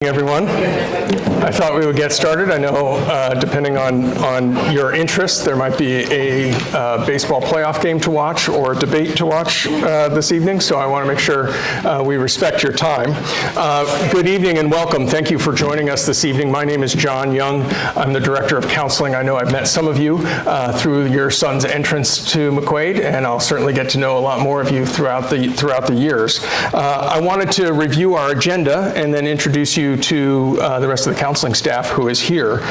Everyone, I thought we would get started. I know depending on your interest, there might be a baseball playoff game to watch or a debate to watch this evening, so I want to make sure we respect your time. Good evening and welcome. Thank you for joining us this evening. My name is John Young. I'm the Director of Counseling. I know I've met some of you through your son's entrance to McQuaid, and I'll certainly get to know a lot more of you throughout the years. I wanted to review our agenda and then introduce you to the rest of the counseling staff who is here.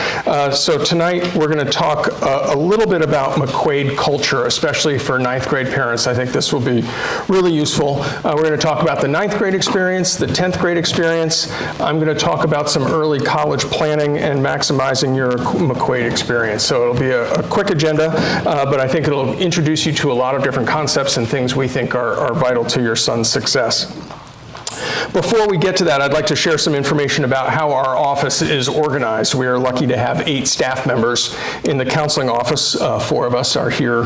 So tonight we're going to talk a little bit about McQuaid culture, especially for 9th grade parents. I think this will be really useful. We're going to talk about the 9th grade experience, the 10th grade experience. I'm going to talk about some early college planning and maximizing your McQuaid experience. So it'll be a quick agenda, but I think it'll introduce you to a lot of different concepts and things we think are vital to your son's success. Before we get to that, I'd like to share some information about how our office is organized. We are lucky to have 8 staff members in the counseling office. 4 of us are here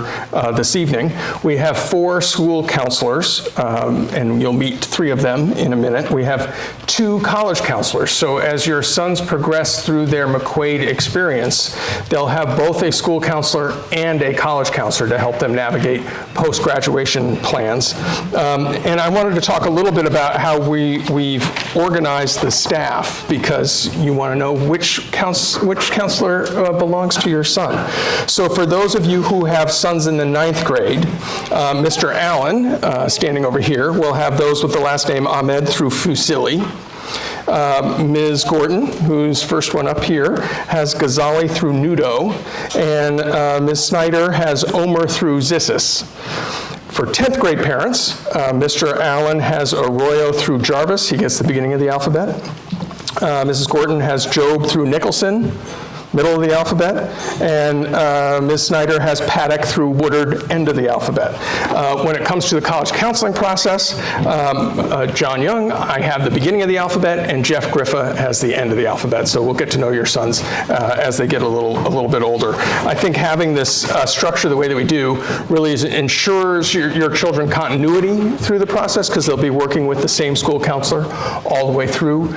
this evening. We have 4 school counselors, and you'll meet 3 of them in a minute. We have 2 college counselors. So as your sons progress through their McQuaid experience, they'll have both a school counselor and a college counselor to help them navigate post-graduation plans. And I wanted to talk a little bit about how we've organized the staff, because you want to know which counselor belongs to your son. So for those of you who have sons in the 9th grade, Mr. Allen, standing over here, will have those with the last name Ahmed through Fusili. Ms. Gordon, who's first one up here, has Ghazali through Nudo, and Ms. Snyder has Omer through Zissis. For 10th grade parents, Mr. Allen has Arroyo through Jarvis. He gets the beginning of the alphabet. Mrs. Gordon has Job through Nicholson, middle of the alphabet, and Ms. Snyder has Paddock through Woodard, end of the alphabet. When it comes to the college counseling process, John Young, I have the beginning of the alphabet, and Jeff Griffa has the end of the alphabet. So we'll get to know your sons as they get a little bit older. I think having this structure the way that we do really ensures your children continuity through the process, because they'll be working with the same school counselor all the way through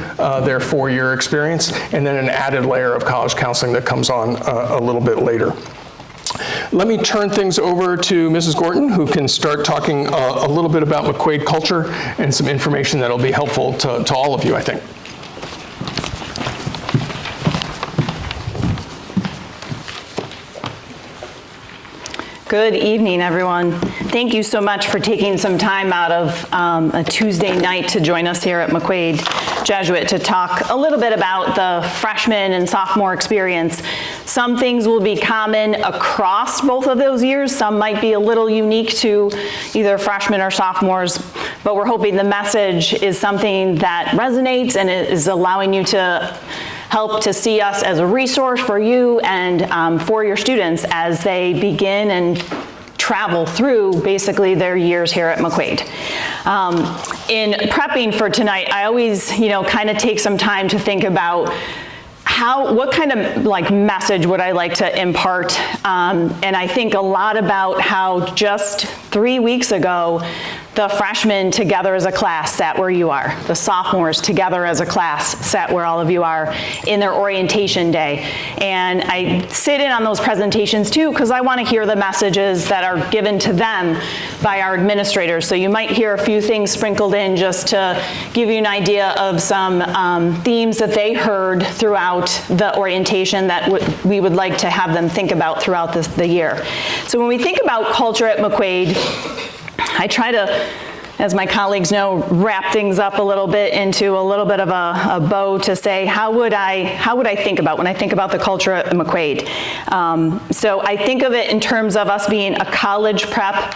their 4-year experience, and then an added layer of college counseling that comes on a little bit later. Let me turn things over to Mrs. Gordon, who can start talking a little bit about McQuaid culture and some information that'll be helpful to all of you, I think. Good evening, everyone. Thank you so much for taking some time out of a Tuesday night to join us here at McQuaid Jesuit to talk a little bit about the freshman and sophomore experience. Some things will be common across both of those years. Some might be a little unique to either freshmen or sophomores, but we're hoping the message is something that resonates and is allowing you to help to see us as a resource for you and for your students as they begin and travel through basically their years here at McQuaid. In prepping for tonight, I always, kind of take some time to think about what kind of message would I like to impart? And I think a lot about how just 3 weeks ago, the freshmen together as a class sat where you are. The sophomores together as a class sat where all of you are in their orientation day. And I sit in on those presentations too, because I want to hear the messages that are given to them by our administrators. So you might hear a few things sprinkled in just to give you an idea of some themes that they heard throughout the orientation that we would like to have them think about throughout the year. So when we think about culture at McQuaid, I try to, as my colleagues know, wrap things up a little bit into a little bit of a bow to say, how would I think about when I think about the culture at McQuaid? So I think of it in terms of us being a college prep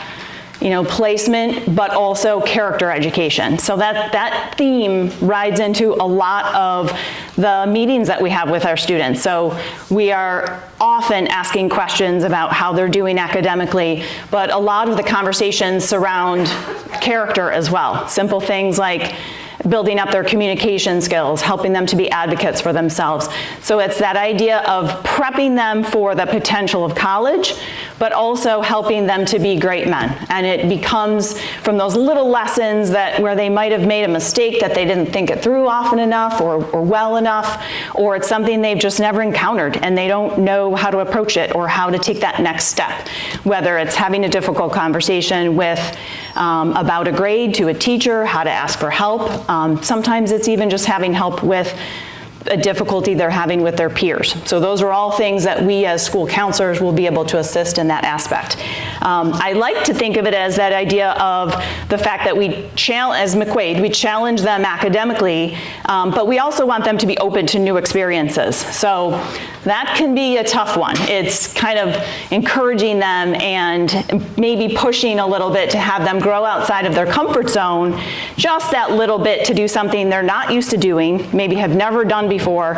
placement, but also character education. So that theme rides into a lot of the meetings that we have with our students. So we are often asking questions about how they're doing academically, but a lot of the conversations surround character as well. Simple things like, building up their communication skills, helping them to be advocates for themselves. So it's that idea of prepping them for the potential of college, but also helping them to be great men. And it becomes from those little lessons where they might have made a mistake that they didn't think it through often enough or well enough, or it's something they've just never encountered and they don't know how to approach it or how to take that next step. Whether it's having a difficult conversation about a grade to a teacher, how to ask for help. Sometimes it's even just having help with a difficulty they're having with their peers. So those are all things that we as school counselors will be able to assist in that aspect. I like to think of it as that idea of the fact that as McQuaid, we challenge them academically, but we also want them to be open to new experiences. So that can be a tough one. It's kind of encouraging them and maybe pushing a little bit to have them grow outside of their comfort zone, just that little bit to do something they're not used to doing, maybe have never done before,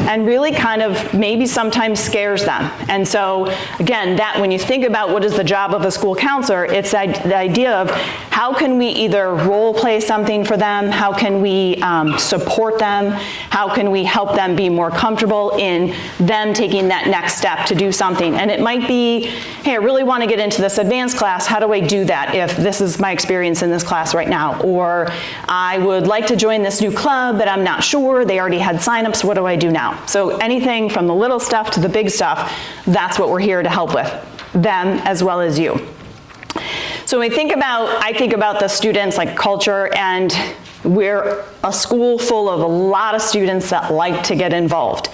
and really kind of maybe sometimes scares them. And so again, that when you think about what is the job of a school counselor, it's the idea of how can we either role play something for them, how can we support them, how can we help them be more comfortable in them taking that next step to do something. And it might be, hey, I really want to get into this advanced class, how do I do that if this is my experience in this class right now? Or I would like to join this new club, but I'm not sure, they already had signups, what do I do now? So anything from the little stuff to the big stuff, that's what we're here to help with, them as well as you. So when I think about the students, like culture, and we're a school full of a lot of students that like to get involved.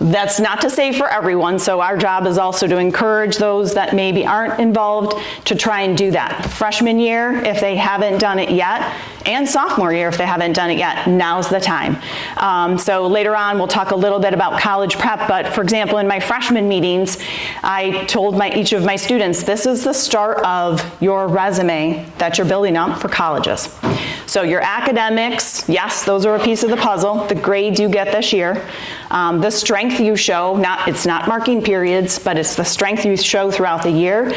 That's not to say for everyone, so our job is also to encourage those that maybe aren't involved to try and do that. Freshman year, if they haven't done it yet, and sophomore year, if they haven't done it yet, now's the time. So later on, we'll talk a little bit about college prep, but for example, in my freshman meetings, I told each of my students, this is the start of your resume that you're building up for colleges. So your academics, yes, those are a piece of the puzzle, the grades you get this year. The strength you show, it's not marking periods, but it's the strength you show throughout the year.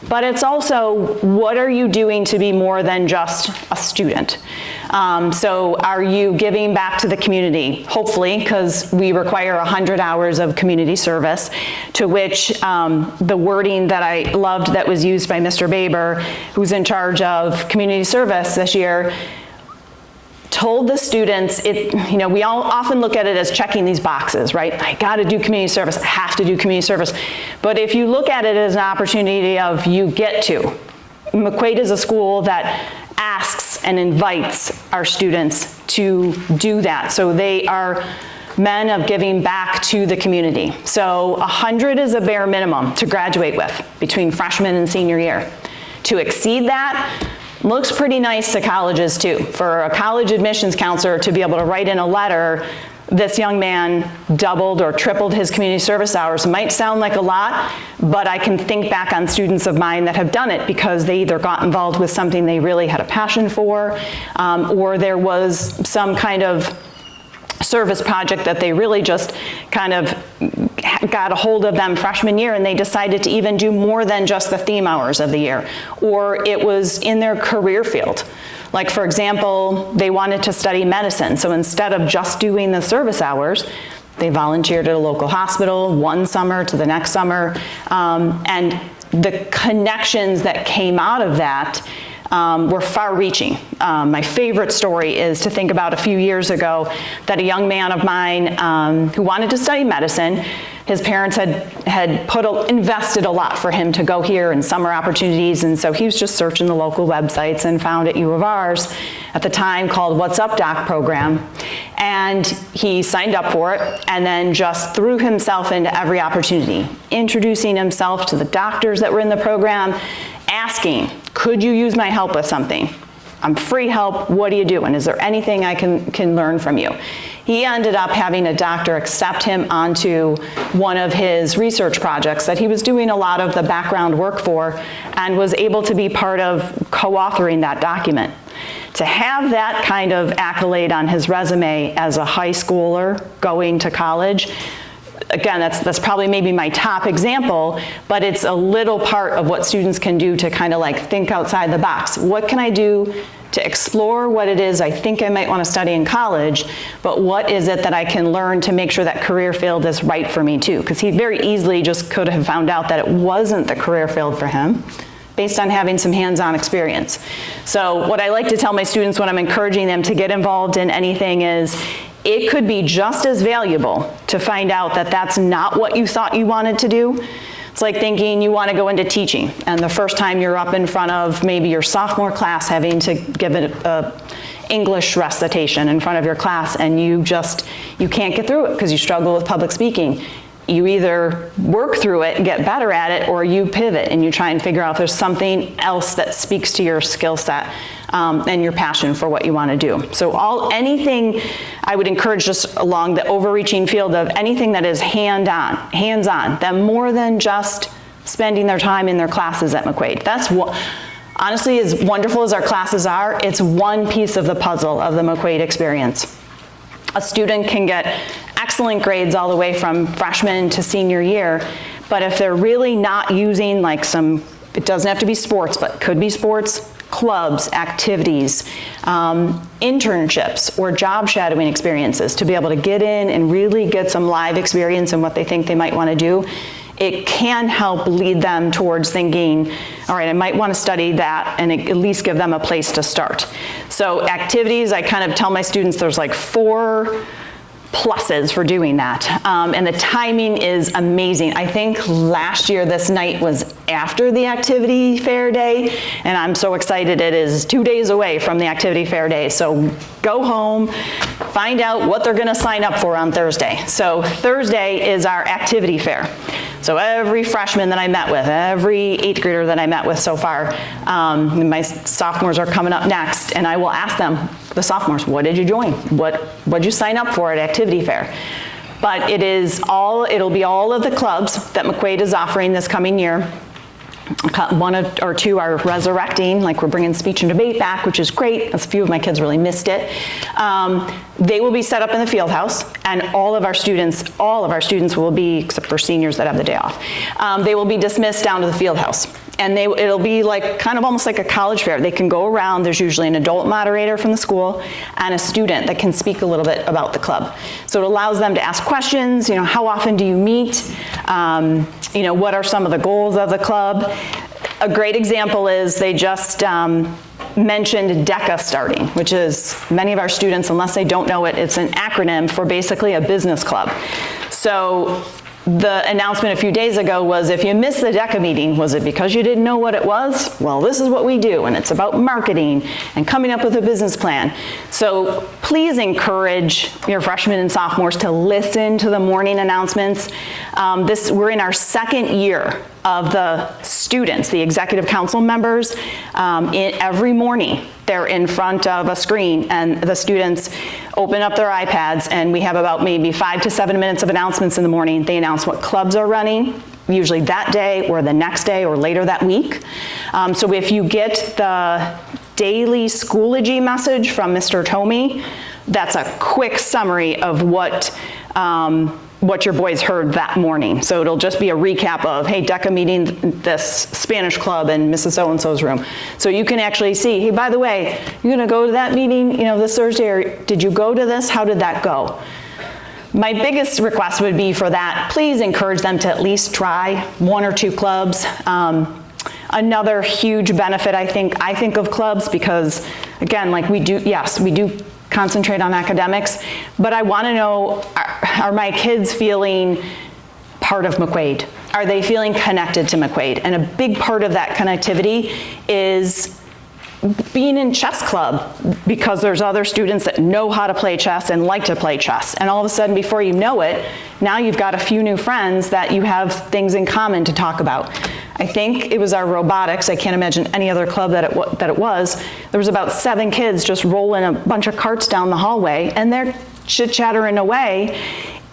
But it's also, what are you doing to be more than just a student? So are you giving back to the community? Hopefully, because we require 100 hours of community service, to which the wording that I loved that was used by Mr. Baber, who's in charge of community service this year, told the students, we all often look at it as checking these boxes, right? I gotta do community service, I have to do community service. But if you look at it as an opportunity of you get to, McQuaid is a school that asks and invites our students to do that. So they are men of giving back to the community. So 100 is a bare minimum to graduate with between freshman and senior year. To exceed that, looks pretty nice to colleges too. For a college admissions counselor to be able to write in a letter, this young man doubled or tripled his community service hours, might sound like a lot, but I can think back on students of mine that have done it because they either got involved with something they really had a passion for, or there was some kind of service project that they really just kind of got a hold of them freshman year, and they decided to even do more than just the theme hours of the year, or it was in their career field. Like for example, they wanted to study medicine, so instead of just doing the service hours, they volunteered at a local hospital one summer to the next summer, and the connections that came out of that were far-reaching. My favorite story is to think about a few years ago that a young man of mine who wanted to study medicine, his parents had invested a lot for him to go here and summer opportunities, and so he was just searching the local websites and found at U of R's at the time called What's Up Doc program, and he signed up for it and then just threw himself into every opportunity, introducing himself to the doctors that were in the program, asking, could you use my help with something? I'm free help, what are you doing? Is there anything I can learn from you? He ended up having a doctor accept him onto one of his research projects that he was doing a lot of the background work for, and was able to be part of co-authoring that document. To have that kind of accolade on his resume as a high schooler going to college, again, that's probably maybe my top example, but it's a little part of what students can do to kind of like think outside the box. What can I do to explore what it is I think I might want to study in college, but what is it that I can learn to make sure that career field is right for me too? Because he very easily just could have found out that it wasn't the career field for him based on having some hands-on experience. So what I like to tell my students when I'm encouraging them to get involved in anything is, it could be just as valuable to find out that that's not what you thought you wanted to do. It's like thinking you want to go into teaching, and the first time you're up in front of maybe your sophomore class having to give a English recitation in front of your class, and you can't get through it because you struggle with public speaking. You either work through it and get better at it, or you pivot and you try and figure out if there's something else that speaks to your skill set and your passion for what you want to do. So anything I would encourage just along the overreaching field of anything that is hands-on, that more than just spending their time in their classes at McQuaid. That's what, honestly, as wonderful as our classes are, it's one piece of the puzzle of the McQuaid experience. A student can get excellent grades all the way from freshman to senior year, but if they're really not using like it doesn't have to be sports, but could be sports, clubs, activities, internships, or job shadowing experiences to be able to get in and really get some live experience in what they think they might want to do, it can help lead them towards thinking, all right, I might want to study that, and at least give them a place to start. So activities, I kind of tell my students there's like 4 pluses for doing that. And the timing is amazing. I think last year this night was after the activity fair day, and I'm so excited it is 2 days away from the activity fair day. So go home, find out what they're gonna sign up for on Thursday. So Thursday is our activity fair. So every freshman that I met with, every 8th grader that I met with so far, my sophomores are coming up next, and I will ask them, the sophomores, what did you join? What'd you sign up for at activity fair? But it'll be all of the clubs that McQuaid is offering this coming year. 1 or 2 are resurrecting, like we're bringing speech and debate back, which is great. A few of my kids really missed it. They will be set up in the field house, and all of our students will be, except for seniors that have the day off, they will be dismissed down to the field house. And it'll be like kind of almost like a college fair. They can go around, there's usually an adult moderator from the school and a student that can speak a little bit about the club. So it allows them to ask questions, how often do you meet? What are some of the goals of the club? A great example is they just mentioned DECA starting, which is, many of our students, unless they don't know it, it's an acronym for basically a business club. So the announcement a few days ago was, if you missed the DECA meeting, was it because you didn't know what it was? Well, this is what we do, and it's about marketing and coming up with a business plan. So please encourage your freshmen and sophomores to listen to the morning announcements. We're in our 2nd year of the students, the executive council members. Every morning, they're in front of a screen, and the students open up their iPads, and we have about maybe 5 to 7 minutes of announcements in the morning. They announce what clubs are running, usually that day or the next day or later that week. So if you get the daily Schoology message from Mr. Tomey, that's a quick summary of what your boys heard that morning. So it'll just be a recap of, hey, DECA meeting this Spanish club in Mrs. So-and-so's room. So you can actually see, hey, by the way, you're gonna go to that meeting, this Thursday, or did you go to this? How did that go? My biggest request would be for that, please encourage them to at least try 1 or 2 clubs. Another huge benefit, I think of clubs, because again, like we do concentrate on academics, but I want to know, are my kids feeling part of McQuaid? Are they feeling connected to McQuaid? And a big part of that connectivity is being in chess club, because there's other students that know how to play chess and like to play chess. And all of a sudden, before you know it, now you've got a few new friends that you have things in common to talk about. I think it was our robotics. I can't imagine any other club that it was. There was about 7 kids just rolling a bunch of carts down the hallway, and they're chit-chattering away.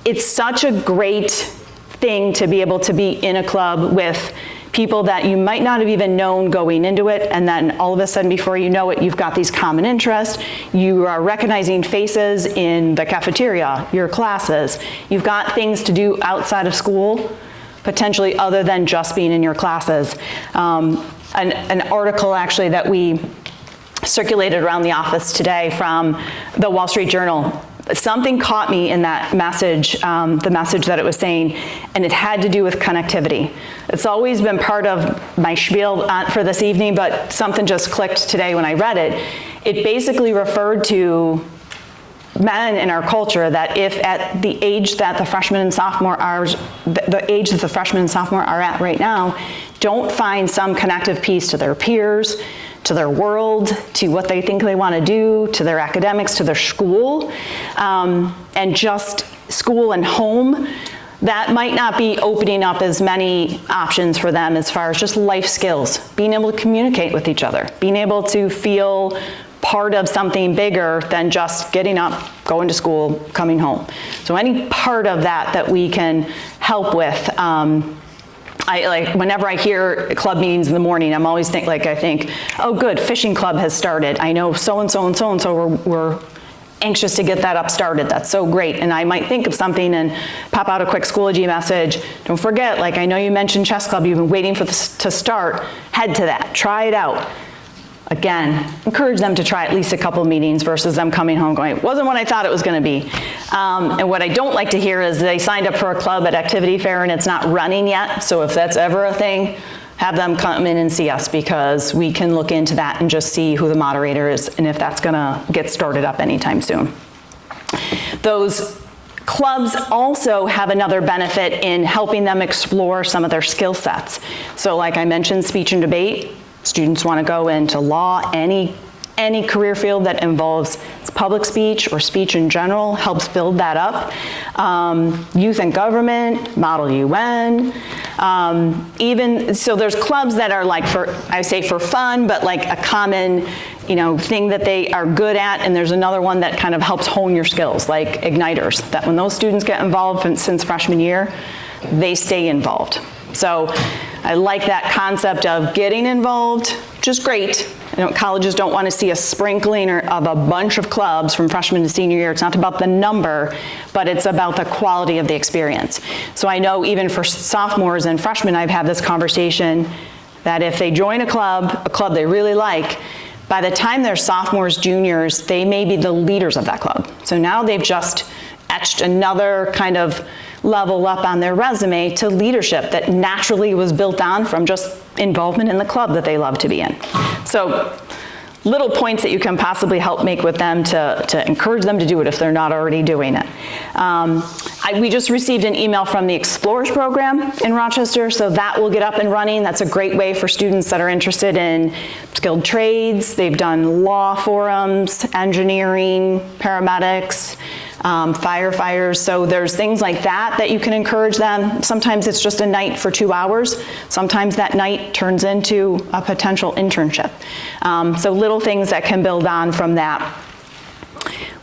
It's such a great thing to be able to be in a club with people that you might not have even known going into it, and then all of a sudden before you know it, you've got these common interests. You are recognizing faces in the cafeteria, your classes. You've got things to do outside of school, potentially other than just being in your classes. An article actually that we circulated around the office today from the Wall Street Journal, something caught me in that message, the message that it was saying, and it had to do with connectivity. It's always been part of my spiel for this evening, but something just clicked today when I read it. It basically referred to men in our culture that if at the age that the freshmen and sophomore are, the age that the freshmen and sophomore are at right now, don't find some connective piece to their peers, to their world, to what they think they want to do, to their academics, to their school, and just school and home, that might not be opening up as many options for them as far as just life skills, being able to communicate with each other, being able to feel part of something bigger than just getting up, going to school, coming home. So any part of that we can help with. Whenever I hear club meetings in the morning, I'm always I think, oh good, fishing club has started. I know so-and-so and so-and-so we're anxious to get that up started. That's so great. And I might think of something and pop out a quick Schoology message. Don't forget, I know you mentioned chess club, you've been waiting for this to start. Head to that, try it out. Again, encourage them to try at least a couple meetings versus them coming home going, it wasn't what I thought it was going to be. And what I don't like to hear is they signed up for a club at Activity Fair and it's not running yet. So if that's ever a thing, have them come in and see us, because we can look into that and just see who the moderator is and if that's going to get started up anytime soon. Those clubs also have another benefit in helping them explore some of their skill sets. So like I mentioned, speech and debate. Students want to go into law, any career field that involves public speech or speech in general helps build that up. Youth and government, Model UN, so there's clubs that are for fun, but a common, thing that they are good at, and there's another one that kind of helps hone your skills, like Igniters, that when those students get involved since freshman year, they stay involved. So I like that concept of getting involved, which is great. Colleges don't want to see a sprinkling of a bunch of clubs from freshman to senior year. It's not about the number, but it's about the quality of the experience. So I know even for sophomores and freshmen, I've had this conversation that if they join a club they really like, by the time they're sophomores, juniors, they may be the leaders of that club. So now they've just etched another kind of level up on their resume to leadership that naturally was built on from just involvement in the club that they love to be in. So little points that you can possibly help make with them to encourage them to do it if they're not already doing it. We just received an email from the Explorers program in Rochester, so that will get up and running. That's a great way for students that are interested in skilled trades. They've done law forums, engineering, paramedics, firefighters. So there's things like that you can encourage them. Sometimes it's just a night for 2 hours. Sometimes that night turns into a potential internship. So little things that can build on from that.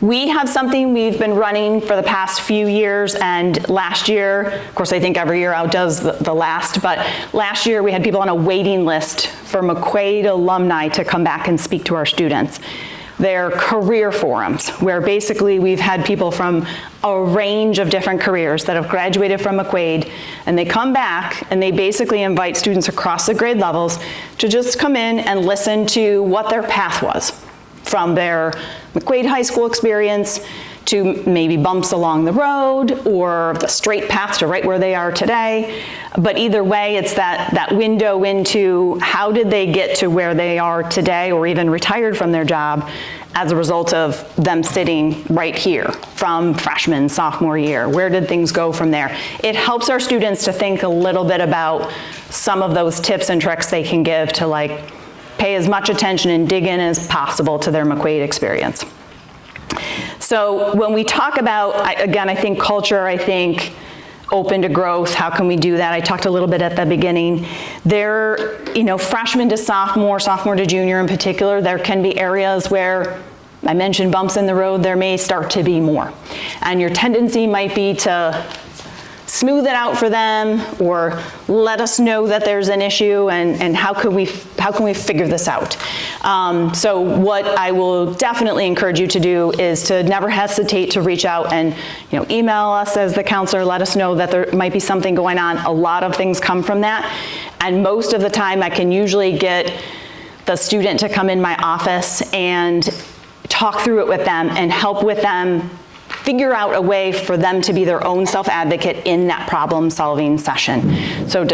We have something we've been running for the past few years, and last year, of course I think every year outdoes the last, but last year we had people on a waiting list for McQuaid alumni to come back and speak to our students. They're career forums, where basically we've had people from a range of different careers that have graduated from McQuaid, and they come back and they basically invite students across the grade levels to just come in and listen to what their path was, from their McQuaid High School experience to maybe bumps along the road or the straight path to right where they are today. But either way, it's that window into how did they get to where they are today or even retired from their job as a result of them sitting right here from freshman, sophomore year. Where did things go from there? It helps our students to think a little bit about some of those tips and tricks they can give to pay as much attention and dig in as possible to their McQuaid experience. So when we talk about, I think culture, I think open to growth, how can we do that? I talked a little bit at the beginning. There, freshman to sophomore to junior in particular, there can be areas where, I mentioned bumps in the road, there may start to be more. And your tendency might be to smooth it out for them, or let us know that there's an issue, and how can we figure this out? So what I will definitely encourage you to do is to never hesitate to reach out and email us as the counselor, let us know that there might be something going on. A lot of things come from that, and most of the time I can usually get the student to come in my office and talk through it with them and help with them figure out a way for them to be their own self-advocate in that problem-solving session. So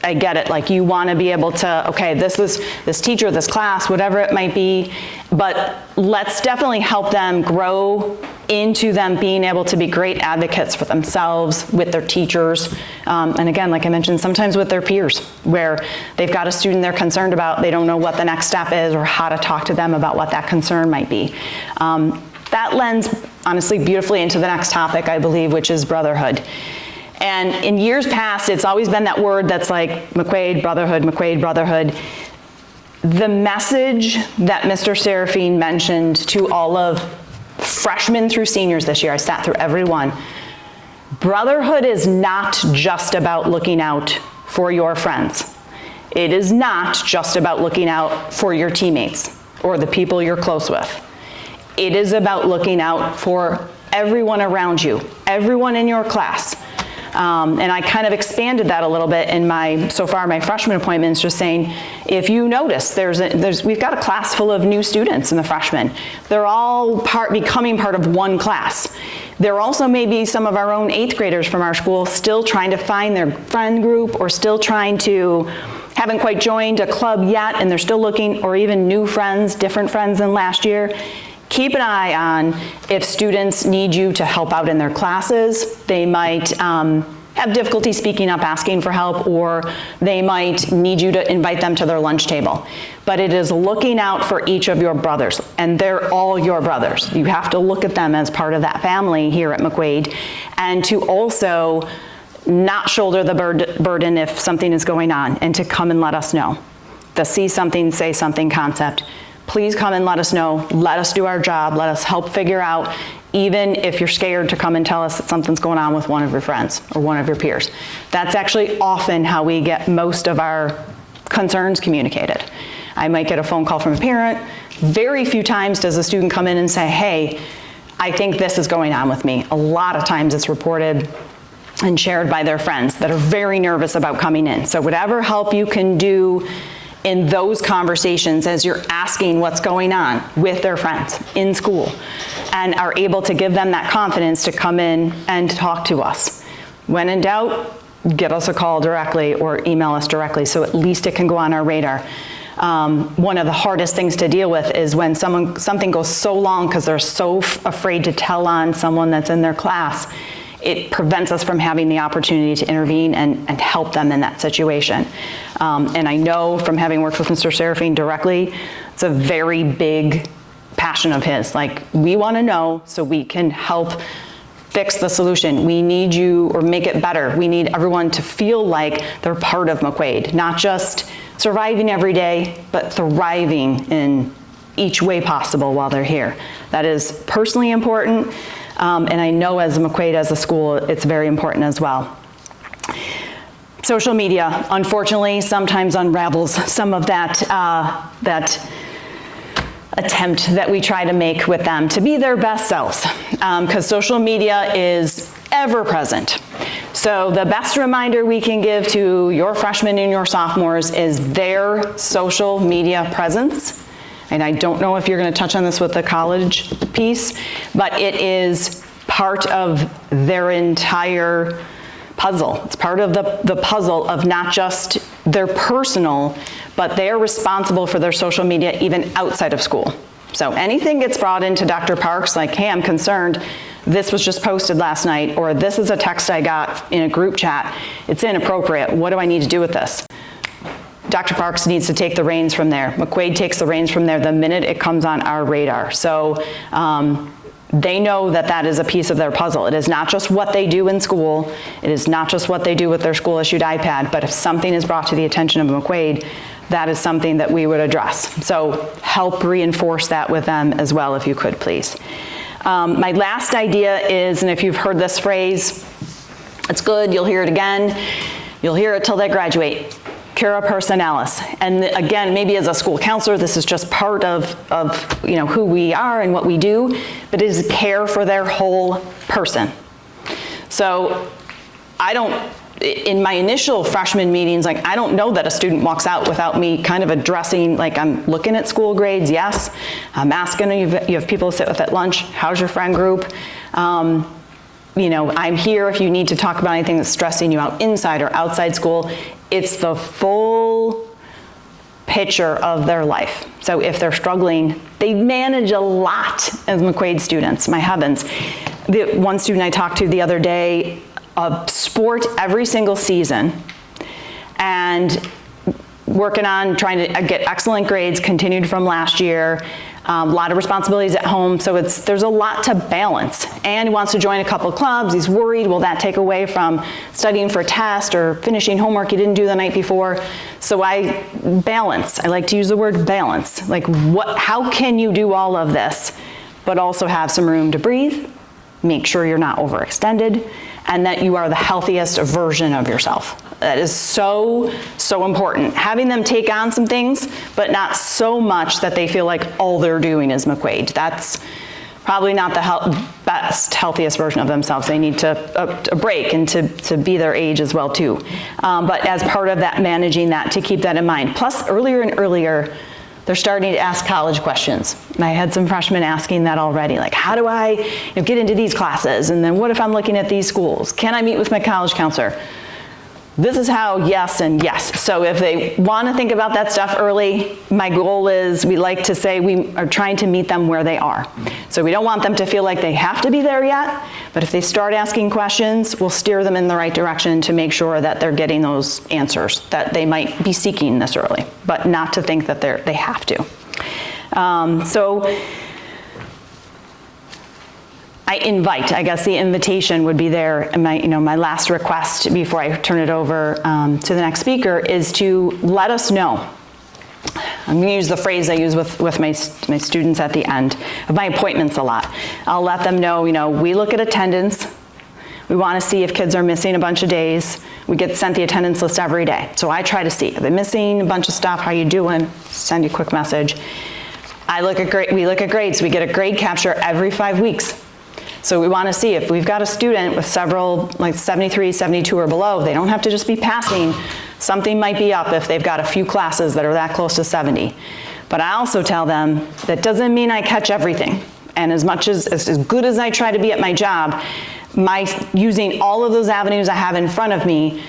I get it, like you want to be able to, okay, this teacher, this class, whatever it might be, but let's definitely help them grow into them being able to be great advocates for themselves, with their teachers, and again, like I mentioned, sometimes with their peers, where they've got a student they're concerned about, they don't know what the next step is or how to talk to them about what that concern might be. That lends, honestly, beautifully into the next topic, I believe, which is brotherhood. And in years past, it's always been that word that's like McQuaid, brotherhood, McQuaid, brotherhood. The message that Mr. Serafine mentioned to all of freshmen through seniors this year, I sat through every one. Brotherhood is not just about looking out for your friends. It is not just about looking out for your teammates or the people you're close with. It is about looking out for everyone around you, everyone in your class. And I kind of expanded that a little bit in my freshman appointments, just saying, if you notice, we've got a class full of new students in the freshmen. They're all becoming part of one class. There also may be some of our own 8th graders from our school still trying to find their friend group, or still haven't quite joined a club yet, and they're still looking, or even new friends, different friends than last year. Keep an eye on if students need you to help out in their classes. They might have difficulty speaking up, asking for help, or they might need you to invite them to their lunch table. But it is looking out for each of your brothers, and they're all your brothers. You have to look at them as part of that family here at McQuaid, and to also not shoulder the burden if something is going on, and to come and let us know. The see something, say something concept. Please come and let us know. Let us do our job. Let us help figure out, even if you're scared to come and tell us that something's going on with one of your friends or one of your peers. That's actually often how we get most of our concerns communicated. I might get a phone call from a parent. Very few times does a student come in and say, hey, I think this is going on with me. A lot of times it's reported and shared by their friends that are very nervous about coming in. So whatever help you can do in those conversations as you're asking what's going on with their friends in school, and are able to give them that confidence to come in and talk to us. When in doubt, give us a call directly or email us directly, so at least it can go on our radar. One of the hardest things to deal with is when something goes so long because they're so afraid to tell on someone that's in their class. It prevents us from having the opportunity to intervene and help them in that situation. And I know from having worked with Mr. Serafine directly, it's a very big passion of his. Like, we want to know so we can help fix the solution. We need you, or make it better. We need everyone to feel like they're part of McQuaid, not just surviving every day, but thriving in each way possible while they're here. That is personally important. And I know as McQuaid, as a school, it's very important as well. Social media, unfortunately, sometimes unravels some of that attempt that we try to make with them to be their best selves, because social media is ever present. So the best reminder we can give to your freshmen and your sophomores is their social media presence. And I don't know if you're going to touch on this with the college piece, but it is part of their entire puzzle. It's part of the puzzle of not just their personal, but they're responsible for their social media even outside of school. So anything gets brought into Dr. Parks, like, hey, I'm concerned, this was just posted last night, or this is a text I got in a group chat, it's inappropriate, what do I need to do with this? Dr. Parks needs to take the reins from there. McQuaid takes the reins from there the minute it comes on our radar. So they know that that is a piece of their puzzle. It is not just what they do in school. It is not just what they do with their school-issued iPad, but if something is brought to the attention of McQuaid, that is something that we would address. So help reinforce that with them as well, if you could, please. My last idea is, and if you've heard this phrase, It's good, you'll hear it again. You'll hear it till they graduate. Cura personalis. And again, maybe as a school counselor, this is just part of who we are and what we do, but it is care for their whole person. So in my initial freshman meetings, I don't know that a student walks out without me kind of addressing, I'm looking at school grades, yes. I'm asking you have people to sit with at lunch, how's your friend group? I'm here if you need to talk about anything that's stressing you out inside or outside school. It's the full picture of their life. So if they're struggling, they manage a lot as McQuaid students, my heavens. The one student I talked to the other day, a sport every single season, and working on trying to get excellent grades, continued from last year, a lot of responsibilities at home, so there's a lot to balance. And he wants to join a couple clubs, he's worried, will that take away from studying for a test or finishing homework he didn't do the night before? So I like to use the word balance. How can you do all of this, but also have some room to breathe, make sure you're not overextended, and that you are the healthiest version of yourself. That is so, so important. Having them take on some things, but not so much that they feel like all they're doing is McQuaid. That's probably not the best, healthiest version of themselves. They need a break and to be their age as well too. But as part of that, managing that, to keep that in mind. Plus, earlier and earlier, they're starting to ask college questions. And I had some freshmen asking that already, how do I get into these classes? And then what if I'm looking at these schools? Can I meet with my college counselor? This is how yes and yes. So if they want to think about that stuff early, my goal is, we like to say we are trying to meet them where they are. So we don't want them to feel like they have to be there yet, but if they start asking questions, we'll steer them in the right direction to make sure that they're getting those answers that they might be seeking this early, but not to think that they have to. I guess the invitation would be there, and my last request before I turn it over to the next speaker is to let us know. I'm going to use the phrase I use with my students at the end of my appointments a lot. I'll let them know, we look at attendance. We want to see if kids are missing a bunch of days. We get sent the attendance list every day. So I try to see, are they missing a bunch of stuff? How you doing? Send you a quick message. We look at grades. We get a grade capture every 5 weeks. So we want to see if we've got a student with several, 73, 72 or below, they don't have to just be passing. Something might be up if they've got a few classes that are that close to 70. But I also tell them that doesn't mean I catch everything. And as good as I try to be at my job, using all of those avenues I have in front of me,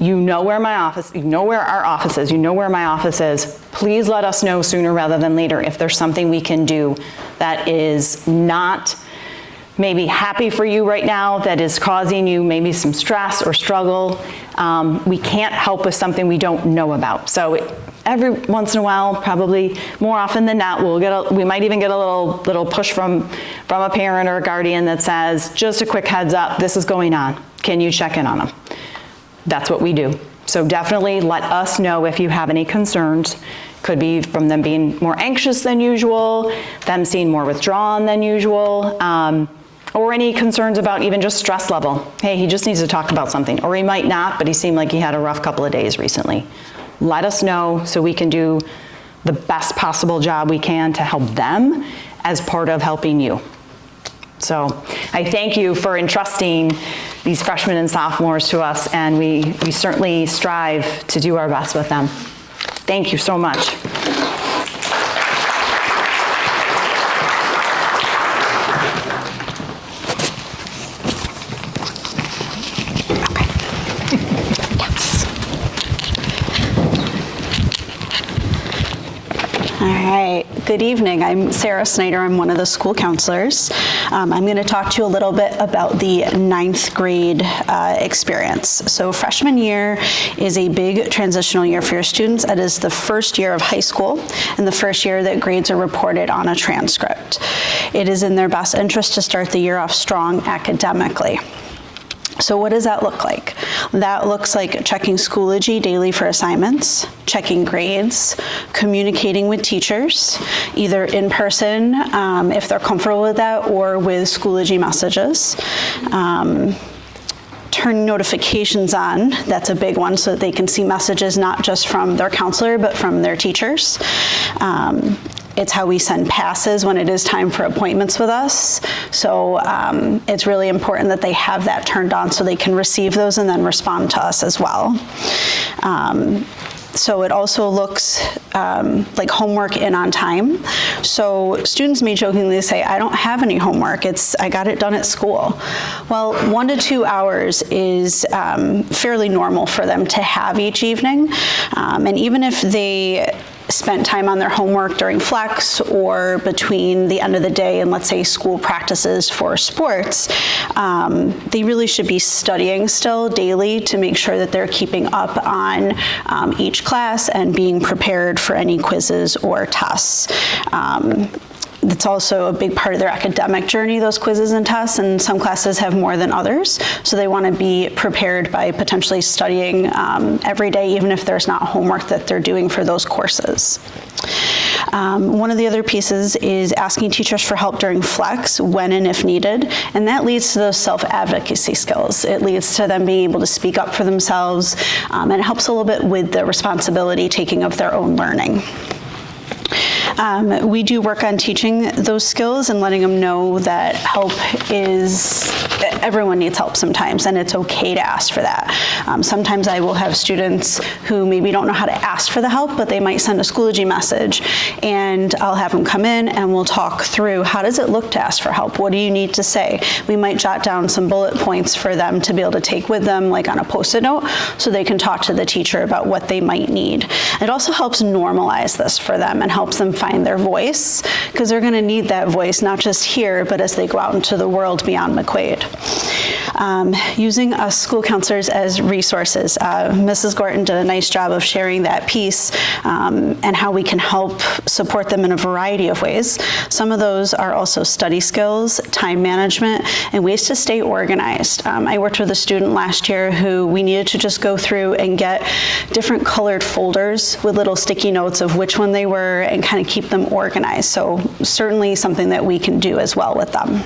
you know where my office, you know where our office is, you know where my office is. Please let us know sooner rather than later if there's something we can do that is not maybe happy for you right now, that is causing you maybe some stress or struggle. We can't help with something we don't know about. So every once in a while, probably more often than not, we might even get a little push from a parent or a guardian that says, just a quick heads up, this is going on. Can you check in on them? That's what we do. So definitely let us know if you have any concerns. Could be from them being more anxious than usual, them seeming more withdrawn than usual, or any concerns about even just stress level. Hey, he just needs to talk about something, or he might not, but he seemed like he had a rough couple of days recently. Let us know so we can do the best possible job we can to help them as part of helping you. So I thank you for entrusting these freshmen and sophomores to us, and we certainly strive to do our best with them. Thank you so much. All right, good evening. I'm Sarah Snyder. I'm one of the school counselors. I'm going to talk to you a little bit about the 9th grade experience. So freshman year is a big transitional year for your students. It is the first year of high school and the first year that grades are reported on a transcript. It is in their best interest to start the year off strong academically. So what does that look like? That looks like checking Schoology daily for assignments, checking grades, communicating with teachers, either in person if they're comfortable with that, or with Schoology messages. turn notifications on. That's a big one, so that they can see messages not just from their counselor, but from their teachers. It's how we send passes when it is time for appointments with us. So it's really important that they have that turned on so they can receive those and then respond to us as well. So it also looks like homework in on time. So students may jokingly say, I don't have any homework, I got it done at school. Well, 1 to 2 hours is fairly normal for them to have each evening. And even if they spent time on their homework during flex or between the end of the day and, let's say, school practices for sports, they really should be studying still daily to make sure that they're keeping up on each class and being prepared for any quizzes or tests. That's also a big part of their academic journey, those quizzes and tests, and some classes have more than others. So they want to be prepared by potentially studying every day, even if there's not homework that they're doing for those courses. One of the other pieces is asking teachers for help during flex when and if needed, and that leads to those self-advocacy skills. It leads to them being able to speak up for themselves, and it helps a little bit with the responsibility taking of their own learning. We do work on teaching those skills and letting them know that everyone needs help sometimes, and it's okay to ask for that. Sometimes I will have students who maybe don't know how to ask for the help, but they might send a Schoology message, and I'll have them come in and we'll talk through, how does it look to ask for help? What do you need to say? We might jot down some bullet points for them to be able to take with them, like on a Post-it note, so they can talk to the teacher about what they might need. It also helps normalize this for them and helps them find their voice, because they're going to need that voice, not just here, but as they go out into the world beyond McQuaid. Using us school counselors as resources. Mrs. Gorton did a nice job of sharing that piece and how we can help support them in a variety of ways. Some of those are also study skills, time management, and ways to stay organized. I worked with a student last year who we needed to just go through and get different colored folders with little sticky notes of which one they were and kind of keep them organized. So certainly something that we can do as well with them.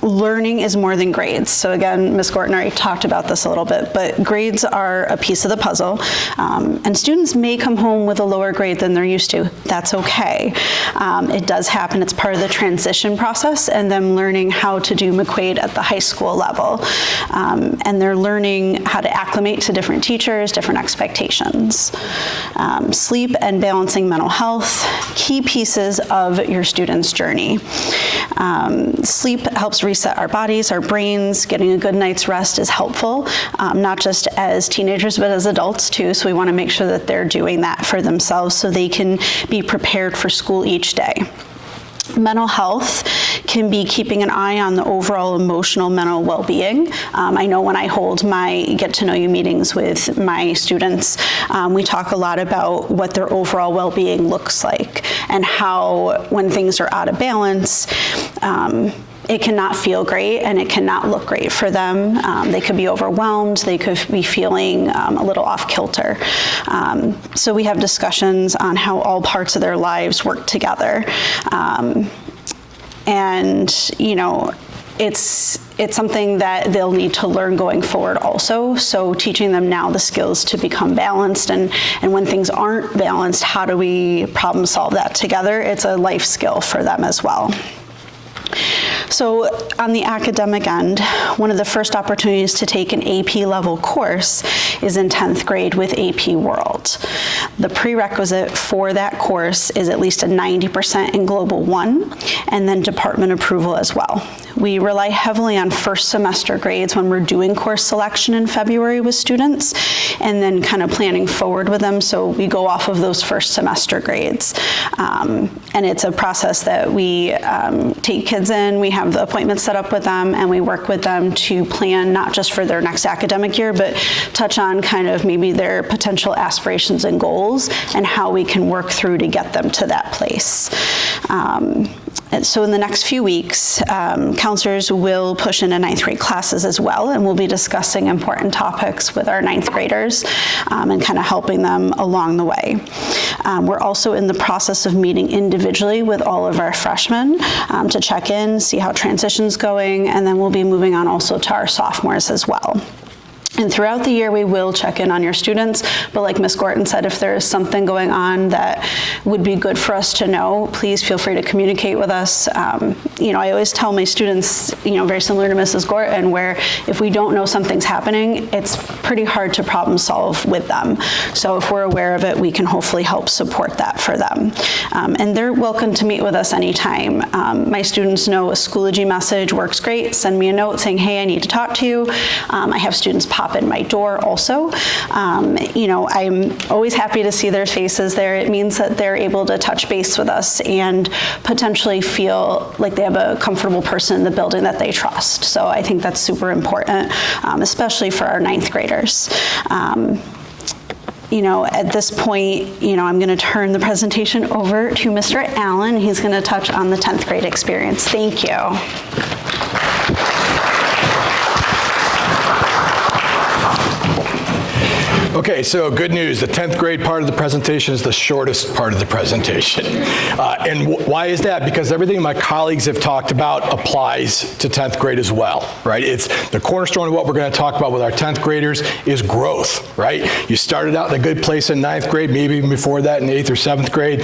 Learning is more than grades. So again, Ms. Gorton already talked about this a little bit, but grades are a piece of the puzzle. And students may come home with a lower grade than they're used to. That's okay. It does happen. It's part of the transition process and them learning how to do McQuaid at the high school level. And they're learning how to acclimate to different teachers, different expectations. Sleep and balancing mental health, key pieces of your student's journey. Sleep helps reset our bodies, our brains. Getting a good night's rest is helpful, not just as teenagers, but as adults too. So we want to make sure that they're doing that for themselves so they can be prepared for school each day. Mental health can be keeping an eye on the overall emotional mental well-being. I know when I hold my get-to-know-you meetings with my students, we talk a lot about what their overall well-being looks like and how when things are out of balance, it cannot feel great and it cannot look great for them. They could be overwhelmed, they could be feeling a little off kilter. So we have discussions on how all parts of their lives work together. And, you know, it's something that they'll need to learn going forward also. So teaching them now the skills to become balanced, and when things aren't balanced, how do we problem solve that together? It's a life skill for them as well. So on the academic end, one of the first opportunities to take an AP level course is in 10th grade with AP World. The prerequisite for that course is at least a 90% in Global 1 and then department approval as well. We rely heavily on first semester grades when we're doing course selection in February with students and then kind of planning forward with them. So we go off of those first semester grades. And it's a process that we take kids in, we have the appointments set up with them, and we work with them to plan not just for their next academic year, but touch on kind of maybe their potential aspirations and goals and how we can work through to get them to that place. So in the next few weeks, counselors will push into 9th grade classes as well, and we'll be discussing important topics with our 9th graders and kind of helping them along the way. We're also in the process of meeting individually with all of our freshmen to check in, see how transition's going, and then we'll be moving on also to our sophomores as well. And throughout the year, we will check in on your students, but like Ms. Gorton said, if there is something going on that would be good for us to know, please feel free to communicate with us. I always tell my students, very similar to Mrs. Gorton, where if we don't know something's happening, it's pretty hard to problem solve with them. So if we're aware of it, we can hopefully help support that for them. And they're welcome to meet with us anytime. My students know a Schoology message works great. Send me a note saying, hey, I need to talk to you. I have students pop in my door also. I'm always happy to see their faces there. It means that they're able to touch base with us and potentially feel like they have a comfortable person in the building that they trust. So I think that's super important, especially for our 9th graders. At this point, I'm going to turn the presentation over to Mr. Allen. He's going to touch on the 10th grade experience. Thank you. Okay, so good news. The 10th grade part of the presentation is the shortest part of the presentation. And why is that? Because everything my colleagues have talked about applies to 10th grade as well, right? It's the cornerstone of what we're going to talk about with our 10th graders is growth, right? You started out in a good place in 9th grade, maybe even before that in 8th or 7th grade.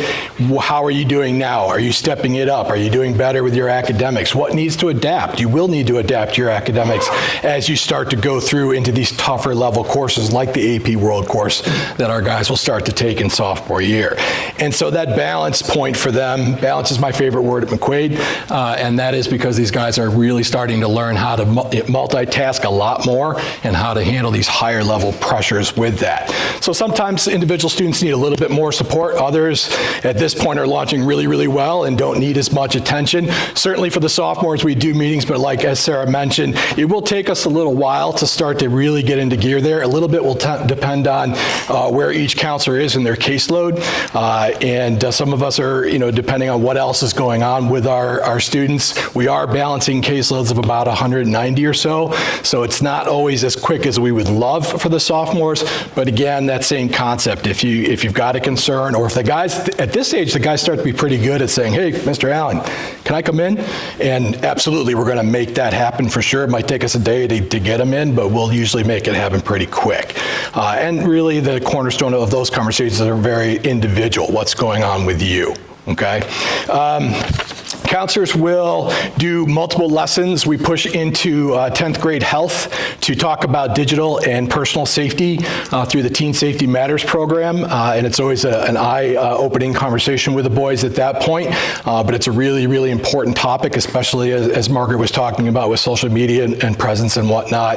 How are you doing now? Are you stepping it up? Are you doing better with your academics? What needs to adapt? You will need to adapt your academics as you start to go through into these tougher level courses like the AP World course that our guys will start to take in sophomore year. And so that balance point for them, balance is my favorite word at McQuaid, and that is because these guys are really starting to learn how to multitask a lot more and how to handle these higher level pressures with that. So sometimes individual students need a little bit more support. Others at this point are launching really, really well and don't need as much attention. Certainly for the sophomores, we do meetings, but like as Sarah mentioned, it will take us a little while to start to really get into gear there. A little bit will depend on where each counselor is in their caseload. And some of us are, depending on what else is going on with our students, we are balancing caseloads of about 190 or so. So it's not always as quick as we would love for the sophomores. But again, that same concept. If you've got a concern, or if the guys, at this age, the guys start to be pretty good at saying, hey, Mr. Allen, can I come in? And absolutely, we're going to make that happen for sure. It might take us a day to get them in, but we'll usually make it happen pretty quick. And really the cornerstone of those conversations are very individual. What's going on with you? Okay. Counselors will do multiple lessons. We push into 10th grade health to talk about digital and personal safety through the Teen Safety Matters program. And it's always an eye-opening conversation with the boys at that point. But it's a really, really important topic, especially as Margaret was talking about with social media and presence and whatnot.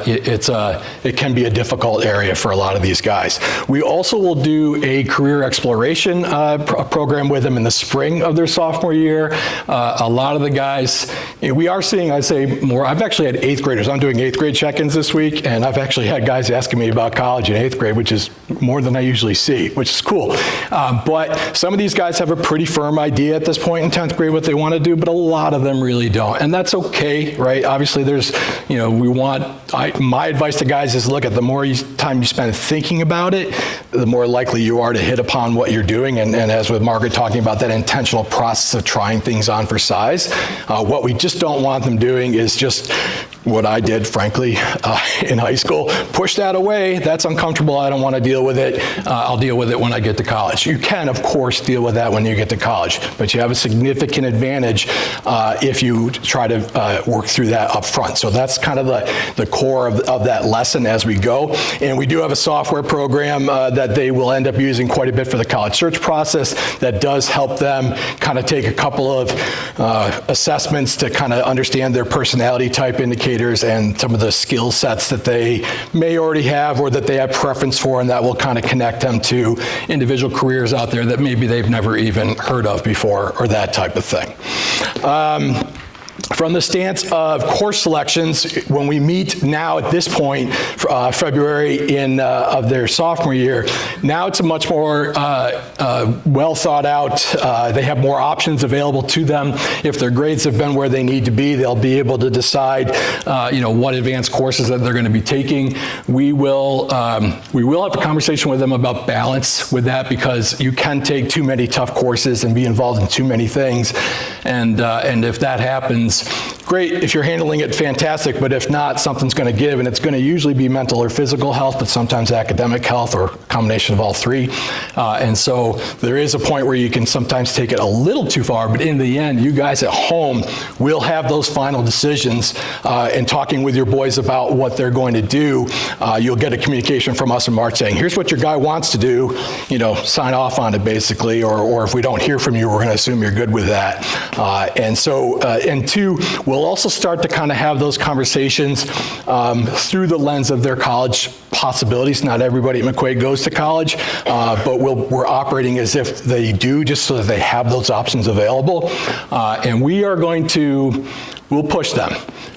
It can be a difficult area for a lot of these guys. We also will do a career exploration program with them in the spring of their sophomore year. A lot of the guys, we are seeing, I'd say, more. I've actually had 8th graders. I'm doing 8th grade check-ins this week, and I've actually had guys asking me about college in 8th grade, which is more than I usually see, which is cool. But some of these guys have a pretty firm idea at this point in 10th grade what they want to do, but a lot of them really don't. And that's okay, right? Obviously, my advice to guys is, look, at the more time you spend thinking about it, the more likely you are to hit upon what you're doing. And as with Margaret talking about that intentional process of trying things on for size, what we just don't want them doing is just what I did, frankly, in high school. Push that away. That's uncomfortable. I don't want to deal with it. I'll deal with it when I get to college. You can, of course, deal with that when you get to college, but you have a significant advantage if you try to work through that up front. So that's kind of the core of that lesson as we go. And we do have a software program that they will end up using quite a bit for the college search process that does help them kind of take a couple of assessments to kind of understand their personality type indicators and some of the skill sets that they may already have or that they have preference for, and that will kind of connect them to individual careers out there that maybe they've never even heard of before, or that type of thing. From the stance of course selections, when we meet now at this point, February of their sophomore year, now it's a much more well thought out, they have more options available to them. If their grades have been where they need to be, they'll be able to decide what advanced courses that they're going to be taking. We will have a conversation with them about balance with that, because you can take too many tough courses and be involved in too many things. And if that happens, great. If you're handling it, fantastic. But if not, something's going to give, and it's going to usually be mental or physical health, but sometimes academic health or a combination of all three. And so there is a point where you can sometimes take it a little too far, but in the end, you guys at home will have those final decisions. And talking with your boys about what they're going to do, you'll get a communication from us in March saying, here's what your guy wants to do, sign off on it basically, or if we don't hear from you, we're going to assume you're good with that. And two, we'll also start to kind of have those conversations through the lens of their college possibilities. Not everybody at McQuaid goes to college, but we're operating as if they do, just so that they have those options available. And we'll push them.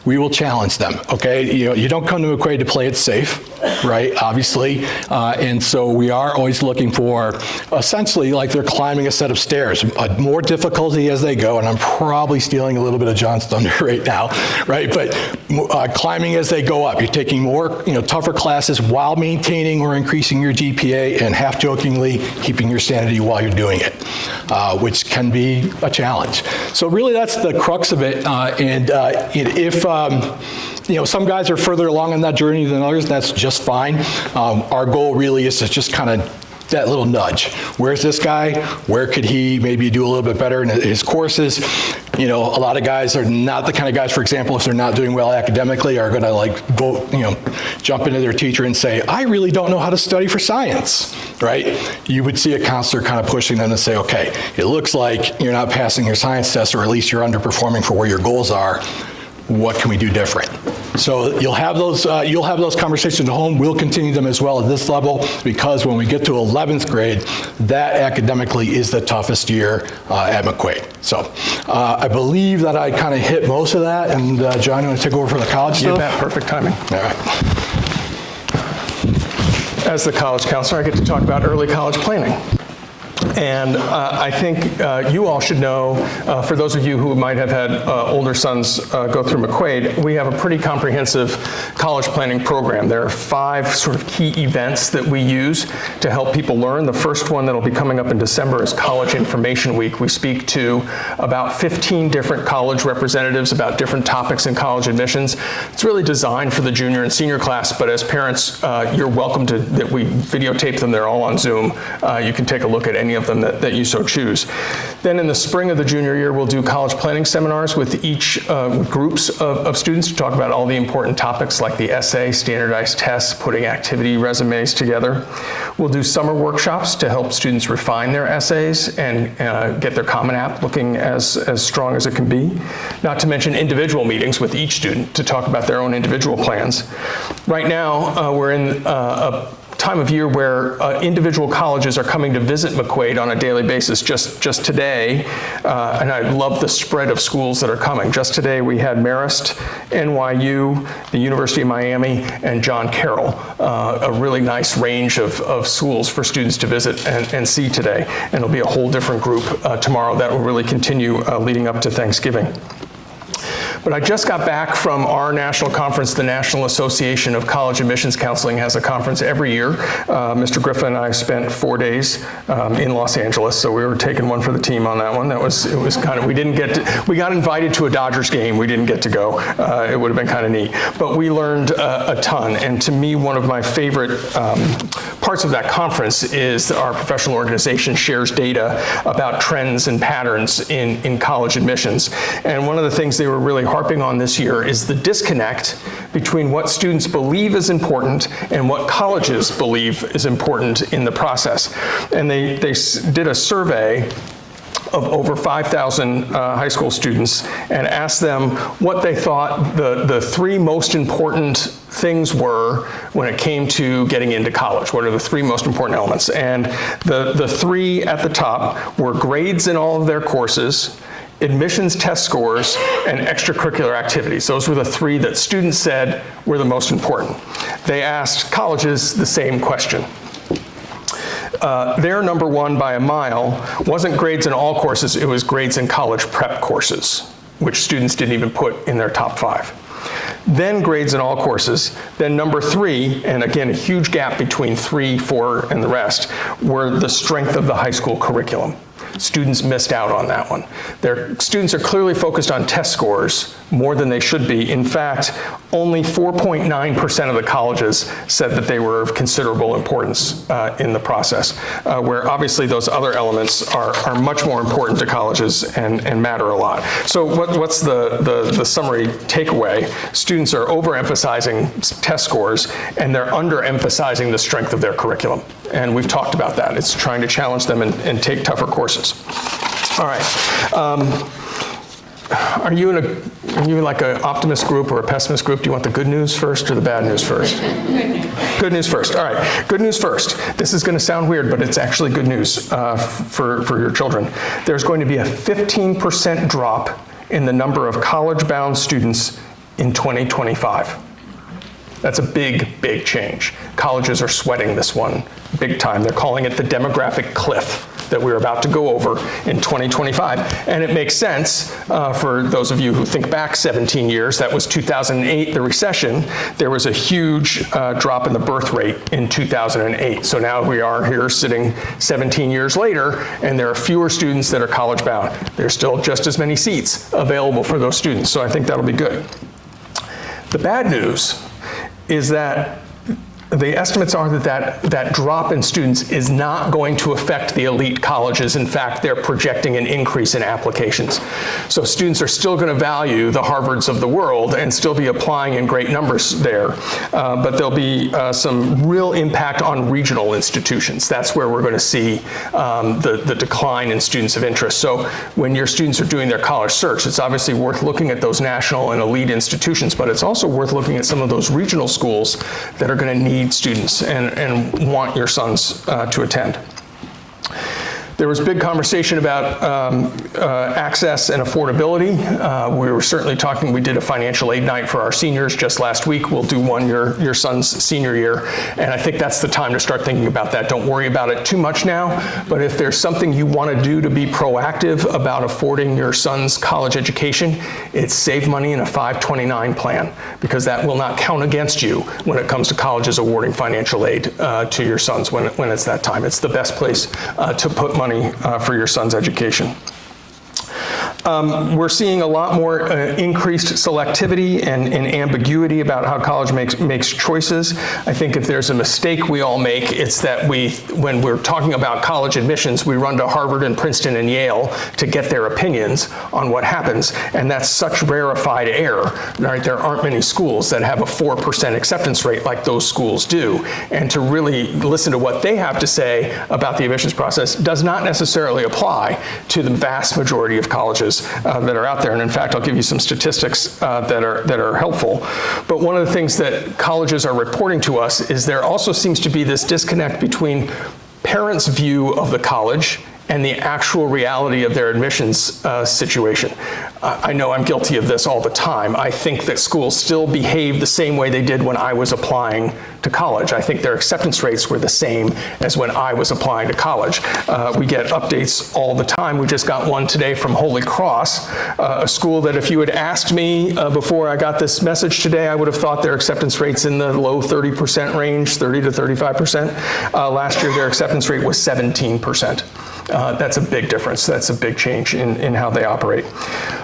We will challenge them, okay? You don't come to McQuaid to play it safe, right? Obviously. And so we are always looking for, essentially, like they're climbing a set of stairs, more difficulty as they go, and I'm probably stealing a little bit of John's thunder right now, right? But climbing as they go up. You're taking more, tougher classes while maintaining or increasing your GPA, and half-jokingly keeping your sanity while you're doing it, which can be a challenge. So really that's the crux of it. If some guys are further along on that journey than others, that's just fine. Our goal really is to just kind of that little nudge. Where's this guy? Where could he maybe do a little bit better in his courses? A lot of guys are not the kind of guys, for example, if they're not doing well academically, are going to jump into their teacher and say, I really don't know how to study for science, right? You would see a counselor kind of pushing them to say, okay, it looks like you're not passing your science test, or at least you're underperforming for where your goals are. What can we do different? So you'll have those conversations at home. We'll continue them as well at this level, because when we get to 11th grade, that academically is the toughest year at McQuaid. So I believe that I kind of hit most of that. And John, you want to take over for the college stuff? You bet. Perfect timing. All right. As the college counselor, I get to talk about early college planning. And I think you all should know, for those of you who might have had older sons go through McQuaid, we have a pretty comprehensive college planning program. There are 5 sort of key events that we use to help people learn. The first one that'll be coming up in December is College Information Week. We speak to about 15 different college representatives about different topics in college admissions. It's really designed for the junior and senior class, but as parents, you're welcome to that we videotape them. They're all on Zoom. You can take a look at any of them that you so choose. Then in the spring of the junior year, we'll do college planning seminars with each groups of students to talk about all the important topics like the essay, standardized tests, putting activity resumes together. We'll do summer workshops to help students refine their essays and get their Common App looking as strong as it can be. Not to mention individual meetings with each student to talk about their own individual plans. Right now, we're in a time of year where individual colleges are coming to visit McQuaid on a daily basis. Just today, and I love the spread of schools that are coming. Just today we had Marist, NYU, the University of Miami, and John Carroll, a really nice range of schools for students to visit and see today. And it'll be a whole different group tomorrow that will really continue leading up to Thanksgiving. But I just got back from our national conference. The National Association of College Admissions Counseling has a conference every year. Mr. Griffin and I spent 4 days in Los Angeles, so we were taking one for the team on that one. It was kind of, we got invited to a Dodgers game. We didn't get to go. It would have been kind of neat. But we learned a ton, and to me, one of my favorite parts of that conference is that our professional organization shares data about trends and patterns in college admissions. And one of the things they were really harping on this year is the disconnect between what students believe is important and what colleges believe is important in the process. And they did a survey of over 5,000 high school students and asked them what they thought the 3 most important things were when it came to getting into college. What are the 3 most important elements? And the 3 at the top were grades in all of their courses, admissions test scores, and extracurricular activities. Those were the three that students said were the most important. They asked colleges the same question. Their number one by a mile wasn't grades in all courses, it was grades in college prep courses, which students didn't even put in their top 5. Then grades in all courses. Then number 3, and again a huge gap between 3, 4, and the rest, were the strength of the high school curriculum. Students missed out on that one. Their students are clearly focused on test scores more than they should be. In fact, only 4.9% of the colleges said that they were of considerable importance in the process, where obviously those other elements are much more important to colleges and matter a lot. So what's the summary takeaway? Students are overemphasizing test scores and they're underemphasizing the strength of their curriculum. And we've talked about that. It's trying to challenge them and take tougher courses. All right. Are you in like an optimist group or a pessimist group? Do you want the good news first or the bad news first? Good news first. All right. Good news first. This is going to sound weird, but it's actually good news for your children. There's going to be a 15% drop in the number of college-bound students in 2025. That's a big, big change. Colleges are sweating this one big time. They're calling it the demographic cliff that we're about to go over in 2025. And it makes sense for those of you who think back 17 years. That was 2008, the recession. There was a huge drop in the birth rate in 2008. So now we are here sitting 17 years later, and there are fewer students that are college bound. There's still just as many seats available for those students. So I think that'll be good. The bad news is that the estimates are that drop in students is not going to affect the elite colleges. In fact, they're projecting an increase in applications. So students are still going to value the Harvards of the world and still be applying in great numbers there. But there'll be some real impact on regional institutions. That's where we're going to see the decline in students of interest. So when your students are doing their college search, it's obviously worth looking at those national and elite institutions, but it's also worth looking at some of those regional schools that are going to need students and want your sons to attend. There was big conversation about access and affordability. We were certainly talking, we did a financial aid night for our seniors just last week. We'll do one your son's senior year, and I think that's the time to start thinking about that. Don't worry about it too much now, but if there's something you want to do to be proactive about affording your son's college education, it's save money in a 529 plan, because that will not count against you when it comes to colleges awarding financial aid to your sons when it's that time. It's the best place to put money for your son's education. We're seeing a lot more increased selectivity and ambiguity about how college makes choices. I think if there's a mistake we all make, it's that when we're talking about college admissions, we run to Harvard and Princeton and Yale to get their opinions on what happens, and that's such rarefied air. Right? There aren't many schools that have a 4% acceptance rate like those schools do, and to really listen to what they have to say about the admissions process does not necessarily apply to the vast majority of colleges that are out there. And in fact, I'll give you some statistics that are helpful. But one of the things that colleges are reporting to us is there also seems to be this disconnect between parents' view of the college and the actual reality of their admissions situation. I know I'm guilty of this all the time. I think that schools still behave the same way they did when I was applying to college. I think their acceptance rates were the same as when I was applying to college. We get updates all the time. We just got one today from Holy Cross, a school that if you had asked me before I got this message today, I would have thought their acceptance rates in the low 30% range, 30 to 35%. Last year, their acceptance rate was 17%. That's a big difference. That's a big change in how they operate.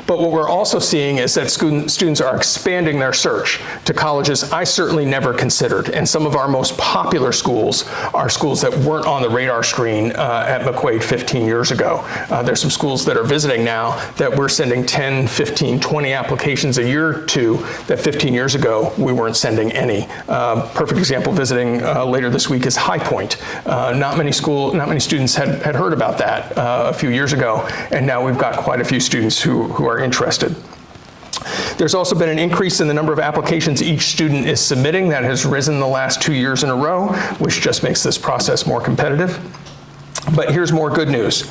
But what we're also seeing is that students are expanding their search to colleges I certainly never considered. And some of our most popular schools are schools that weren't on the radar screen at McQuaid 15 years ago. There's some schools that are visiting now that we're sending 10, 15, 20 applications a year to that 15 years ago we weren't sending any. Perfect example visiting later this week is High Point. Not many students had heard about that a few years ago, and now we've got quite a few students who are interested. There's also been an increase in the number of applications each student is submitting. That has risen the last 2 years in a row, which just makes this process more competitive. But here's more good news.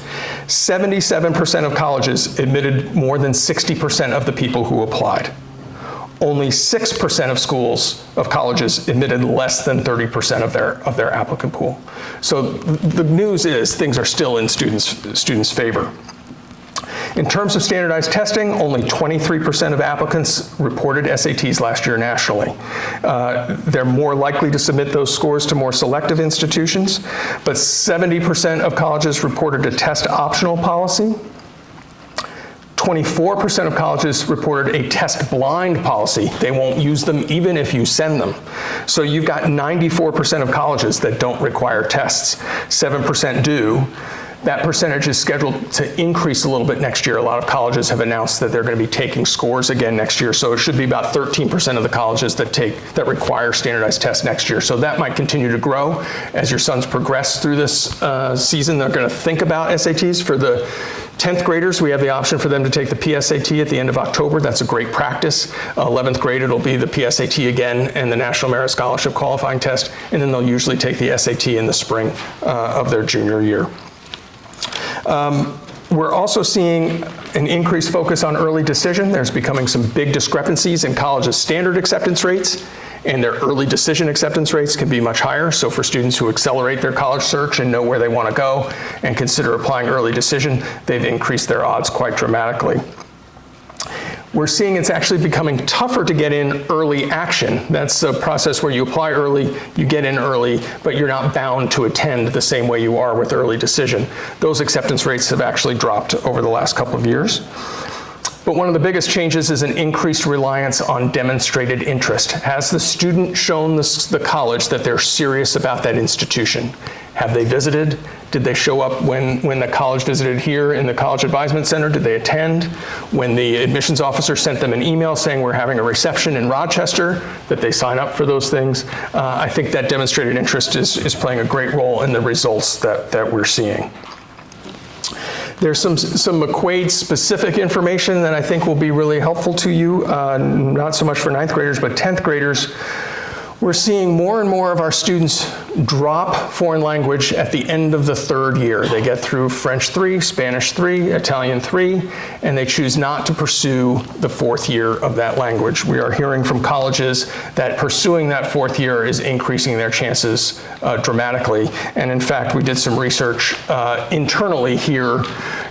77% of colleges admitted more than 60% of the people who applied. Only 6% of schools, of colleges, admitted less than 30% of their applicant pool. So the news is things are still in students' favor. In terms of standardized testing, only 23% of applicants reported SATs last year nationally. They're more likely to submit those scores to more selective institutions, but 70% of colleges reported a test optional policy. 24% of colleges reported a test blind policy. They won't use them even if you send them. So you've got 94% of colleges that don't require tests. 7% do. That percentage is scheduled to increase a little bit next year. A lot of colleges have announced that they're going to be taking scores again next year, so it should be about 13% of the colleges that require standardized tests next year. So that might continue to grow as your sons progress through this season. They're going to think about SATs. For the 10th graders, we have the option for them to take the PSAT at the end of October. That's a great practice. 11th grade, it'll be the PSAT again and the National Merit Scholarship qualifying test, and then they'll usually take the SAT in the spring of their junior year. We're also seeing an increased focus on early decision. There's becoming some big discrepancies in colleges' standard acceptance rates, and their early decision acceptance rates can be much higher. So for students who accelerate their college search and know where they want to go and consider applying early decision, they've increased their odds quite dramatically. We're seeing it's actually becoming tougher to get in early action. That's a process where you apply early, you get in early, but you're not bound to attend the same way you are with early decision. Those acceptance rates have actually dropped over the last couple of years. But one of the biggest changes is an increased reliance on demonstrated interest. Has the student shown the college that they're serious about that institution? Have they visited? Did they show up when the college visited here in the College Advisement Center? Did they attend? When the admissions officer sent them an email saying we're having a reception in Rochester, that they sign up for those things? I think that demonstrated interest is playing a great role in the results that we're seeing. There's some McQuaid specific information that I think will be really helpful to you, not so much for 9th graders, but 10th graders. We're seeing more and more of our students drop foreign language at the end of the 3rd year. They get through French 3, Spanish 3, Italian 3, and they choose not to pursue the 4th year of that language. We are hearing from colleges that pursuing that 4th year is increasing their chances dramatically. And in fact, we did some research internally here.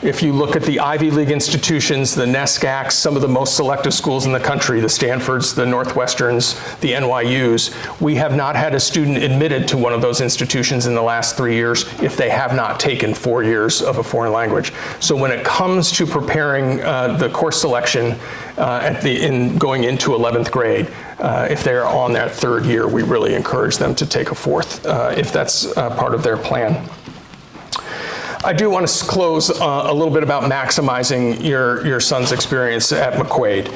If you look at the Ivy League institutions, the NESCACs, some of the most selective schools in the country, the Stanfords, the Northwesterns, the NYUs, we have not had a student admitted to one of those institutions in the last 3 years if they have not taken 4 years of a foreign language. So when it comes to preparing the course selection in going into 11th grade, if they're on that 3rd year, we really encourage them to take a 4th if that's part of their plan. I do want to close a little bit about maximizing your son's experience at McQuaid.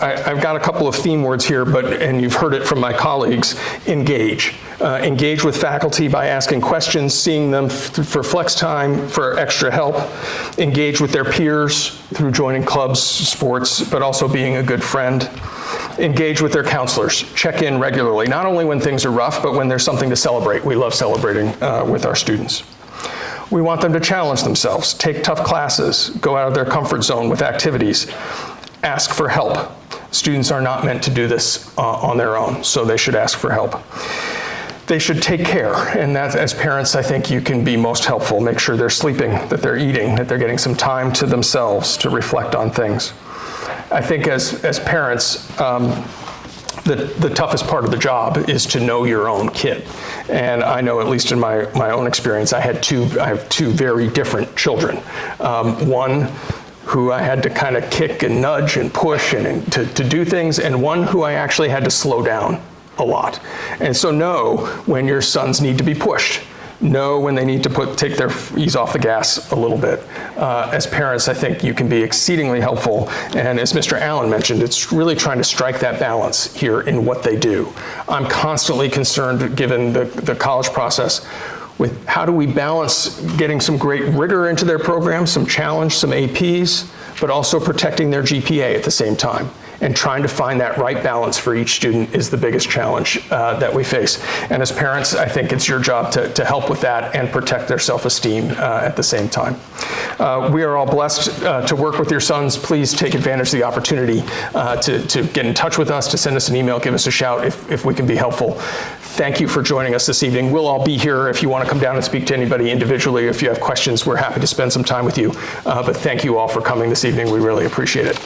I've got a couple of theme words here, and you've heard it from my colleagues. Engage. Engage with faculty by asking questions, seeing them for flex time, for extra help. Engage with their peers through joining clubs, sports, but also being a good friend. Engage with their counselors. Check in regularly, not only when things are rough, but when there's something to celebrate. We love celebrating with our students. We want them to challenge themselves, take tough classes, go out of their comfort zone with activities, ask for help. Students are not meant to do this on their own, so they should ask for help. They should take care, and that, as parents, I think you can be most helpful. Make sure they're sleeping, that they're eating, that they're getting some time to themselves to reflect on things. I think as parents, the toughest part of the job is to know your own kid. And I know, at least in my own experience, I have two very different children. One who I had to kind of kick and nudge and push and to do things, and one who I actually had to slow down a lot. And so know when your sons need to be pushed. Know when they need to take their ease off the gas a little bit. As parents, I think you can be exceedingly helpful. And as Mr. Allen mentioned, it's really trying to strike that balance here in what they do. I'm constantly concerned, given the college process, with how do we balance getting some great rigor into their program, some challenge, some APs, but also protecting their GPA at the same time. and trying to find that right balance for each student is the biggest challenge that we face. And as parents, I think it's your job to help with that and protect their self-esteem at the same time. We are all blessed to work with your sons. Please take advantage of the opportunity to get in touch with us, to send us an email, give us a shout if we can be helpful. Thank you for joining us this evening. We'll all be here if you want to come down and speak to anybody individually. If you have questions, we're happy to spend some time with you. But thank you all for coming this evening. We really appreciate it.